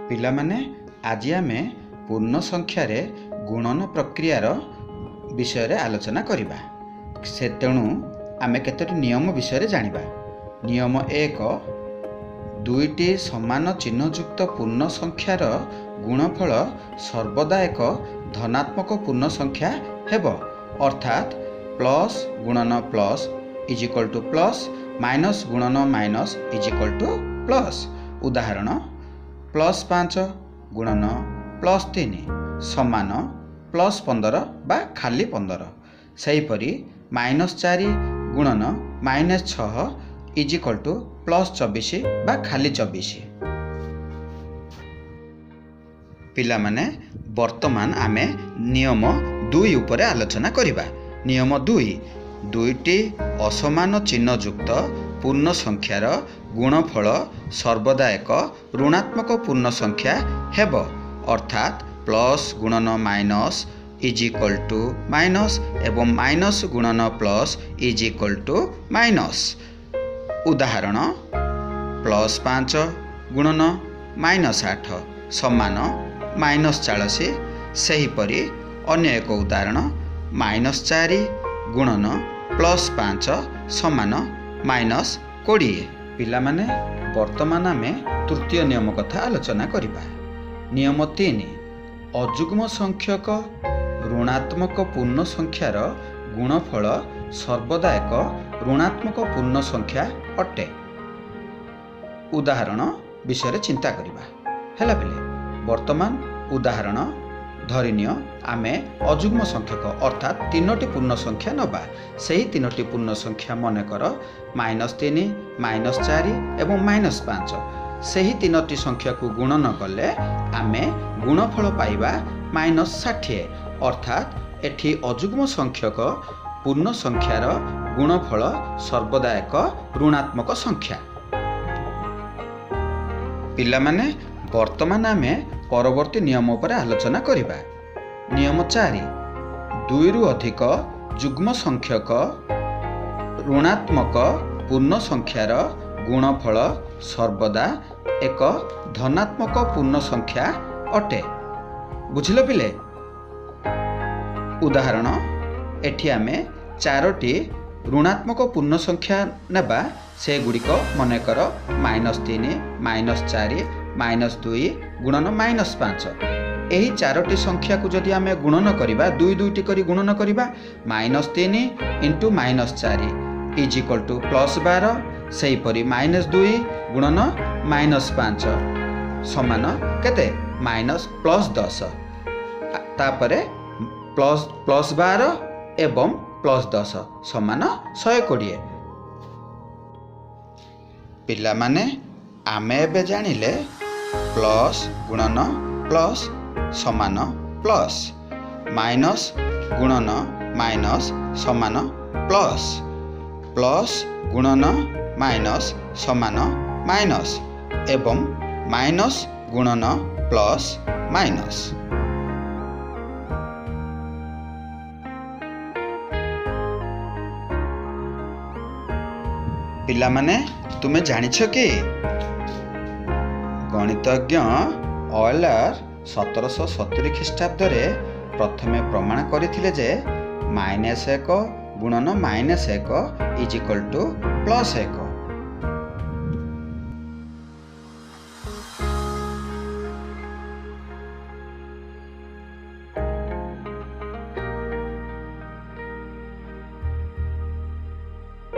ପିଲାମାନେ ଆଜି ଆମେ ପୂର୍ଣ୍ଣ ସଂଖ୍ୟାରେ ଗୁଣନ ପ୍ରକ୍ରିୟାର ବିଷୟରେ ଆଲୋଚନା କରିବା। ତେଣୁ ଆମେ କେତୋଟି ନିୟମ ବିଷୟରେ ଜାଣିବା। ନିୟମ 1, ଦୁଇଟି ସମାନ ଚିହ୍ନଯୁକ୍ତ ପୂର୍ଣ୍ଣ ସଂଖ୍ୟାର ଗୁଣଫଳ ସର୍ବଦା ଏକ ଧନାତ୍ମକ ପୂର୍ଣ୍ଣ ସଂଖ୍ୟା ହେବ, ଅର୍ଥାତ୍ ପ୍ଲସ୍ ଗୁଣନ plus is equal to plus, minus ଗୁଣନ minus is equal to plus. ଉଦାହରଣ, +5 ଗୁଣନ +3 ସମାନ +15 ବା ଖାଲି 15। ସେହିପରି -4 ଗୁଣନ -6 ଇଜ୍ ଇକ୍ୱାଲ୍ ଟୁ +24 ବା ଖାଲି 24। ପିଲାମାନେ ବର୍ତ୍ତମାନ ଆମେ ନିୟମ 2 ଉପରେ ଆଲୋଚନା କରିବା। ନିୟମ 2, ଦୁଇଟି ଅସମାନ ଚିହ୍ନଯୁକ୍ତ ପୂର୍ଣ୍ଣ ସଂଖ୍ୟାର ଗୁଣଫଳ ସର୍ବଦା ଏକ ଋଣାତ୍ମକ ପୂର୍ଣ୍ଣ ସଂଖ୍ୟା ହେବ, ଅର୍ଥାତ୍ ପ୍ଲସ୍ ଗୁଣନ minus is equal to minus ଏବଂ ମାଇନସ୍ ଗୁଣନ plus is equal to minus. ଉଦାହରଣ, +5 ଗୁଣନ -8 ସମାନ -40। ସେହିପରି ଅନ୍ୟ ଏକ ଉଦାହରଣ, -4 ଗୁଣନ +5 ସମାନ -20। ପିଲାମାନେ ବର୍ତ୍ତମାନ ଆମେ ତୃତୀୟ ନିୟମ କଥା ଆଲୋଚନା କରିବା। ନିୟମ 3, ଅଯୁଗ୍ମ ସଂଖ୍ୟକ ଋଣାତ୍ମକ ପୂର୍ଣ୍ଣ ସଂଖ୍ୟାର ଗୁଣଫଳ ସର୍ବଦା ଏକ ଋଣାତ୍ମକ ପୂର୍ଣ୍ଣ ସଂଖ୍ୟା ଅଟେ। ଉଦାହରଣ ବିଷୟରେ ଚିନ୍ତା କରିବା। ହେଲା ପିଲେ, ବର୍ତ୍ତମାନ ଉଦାହରଣ ଧରିନିଅ ଆମେ ଅଯୁଗ୍ମ ସଂଖ୍ୟକ ଅର୍ଥାତ୍ 3ଟି ପୂର୍ଣ୍ଣ ସଂଖ୍ୟା ନେବା। ସେହି 3ଟି ପୂର୍ଣ୍ଣ ସଂଖ୍ୟା ମନେକର -3, -4 ଏବଂ -5। ସେହି 3ଟି ସଂଖ୍ୟାକୁ ଗୁଣନ କଲେ ଆମେ ଗୁଣଫଳ ପାଇବା -60, ଅର୍ଥାତ୍ ଏଠି ଅଯୁଗ୍ମ ସଂଖ୍ୟକ ପୂର୍ଣ୍ଣ ସଂଖ୍ୟାର ଗୁଣଫଳ ସର୍ବଦା ଏକ ଋଣାତ୍ମକ ସଂଖ୍ୟା। ପିଲାମାନେ ବର୍ତ୍ତମାନ ଆମେ ପରବର୍ତ୍ତୀ ନିୟମ ଉପରେ ଆଲୋଚନା କରିବା। ନିୟମ 4, 2ରୁ ଅଧିକ ଯୁଗ୍ମ ସଂଖ୍ୟକ ଋଣାତ୍ମକ ପୂର୍ଣ୍ଣ ସଂଖ୍ୟାର ଗୁଣଫଳ ସର୍ବଦା ଏକ ଧନାତ୍ମକ ପୂର୍ଣ୍ଣ ସଂଖ୍ୟା ଅଟେ। ବୁଝିଲ ପିଲେ? ଉଦାହରଣ, ଏଠି ଆମେ 4ଟି ଋଣାତ୍ମକ ପୂର୍ଣ୍ଣ ସଂଖ୍ୟା ନେବା। ସେଗୁଡ଼ିକ ମନେକର -3, -4, -2 ଗୁଣନ -5। ଏହି 4ଟି ସଂଖ୍ୟାକୁ ଯଦି ଆମେ ଗୁଣନ କରିବା, 2 କରି ଗୁଣନ କରିବା, -3 × -4 ଇଜ୍ ଇକ୍ୱାଲ୍ ଟୁ +12। ସେହିପରି -2 ଗୁଣନ -5 ସମାନ କେତେ? +10। ତାପରେ +12 ଏବଂ +10 ସମାନ 120। ପିଲାମାନେ ଆମେ ଏବେ ଜାଣିଲେ ପ୍ଲସ୍ ଗୁଣନ ପ୍ଲସ୍ ସମାନ ପ୍ଲସ୍, ମାଇନସ୍ ଗୁଣନ ମାଇନସ୍ ସମାନ ପ୍ଲସ୍, ପ୍ଲସ୍ ଗୁଣନ ମାଇନସ୍ ସମାନ ମାଇନସ୍ ଏବଂ ମାଇନସ୍ ଗୁଣନ ପ୍ଲସ୍ ମାଇନସ୍। ପିଲାମାନେ ତୁମେ ଜାଣିଛ କି ଗଣିତଜ୍ଞ ଅଏଲର 1770 ଖ୍ରୀଷ୍ଟାବ୍ଦରେ ପ୍ରଥମେ ପ୍ରମାଣ କରିଥିଲେ ଯେ -1 ଗୁଣନ -1 ଇଜ୍ ଇକ୍ୱାଲ୍ ଟୁ +1।